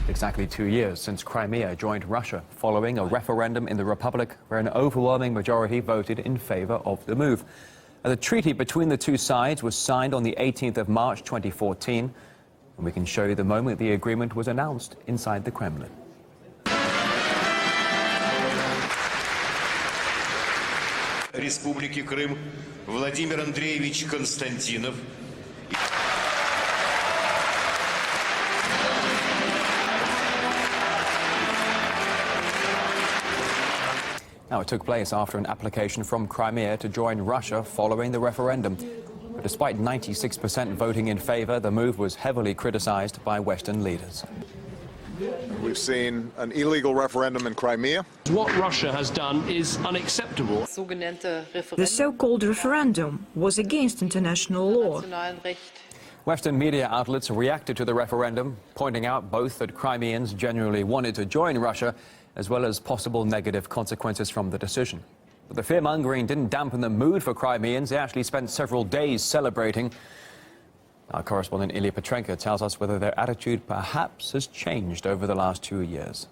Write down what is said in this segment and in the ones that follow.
Exactly 2 years since Crimea joined Russia, following a referendum in the Republic where an overwhelming majority voted in favor of the move. The treaty between the two sides was signed on the 18th of March 2014, and we can show you the moment the agreement was announced inside the Kremlin. Республики Крым Владимир Андреевич Константинов. Now, it took place after an application from Crimea to join Russia following the referendum. But despite 96% voting in favor, the move was heavily criticized by Western leaders. We've seen an illegal referendum in Crimea. What Russia has done is unacceptable. The so-called referendum was against international law. Western media outlets reacted to the referendum, pointing out both that Crimeans genuinely wanted to join Russia, as well as possible negative consequences from the decision. But the fear-mongering didn't dampen the mood for Crimeans. They actually spent several days celebrating. Our correspondent Ilya Petrenko tells us whether their attitude perhaps has changed over the last 2 years.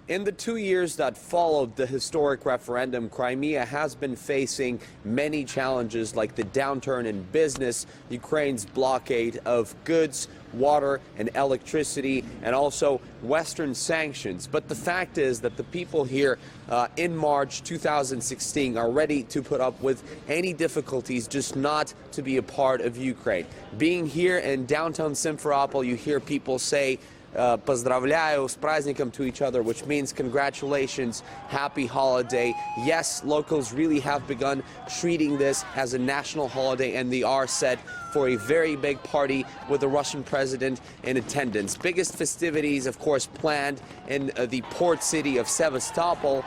In the 2 years that followed the historic referendum, Crimea has been facing many challenges like the downturn in business, Ukraine's blockade of goods, water and electricity, and also Western sanctions. But the fact is that the people here in March 2016 are ready to put up with any difficulties, just not to be a part of Ukraine. Being here in downtown Simferopol, you hear people say, "Поздравляю с праздником" to each other, which means congratulations, happy holiday. Yes, locals really have begun treating this as a national holiday, and they are set for a very big party with the Russian president in attendance. Biggest festivities, of course, planned in the port city of Sevastopol.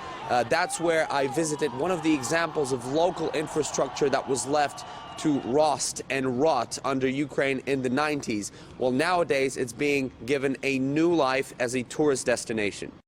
That's where I visited one of the examples of local infrastructure that was left to rust and rot under Ukraine in the 90s. Well, nowadays it's being given a new life as a tourist destination.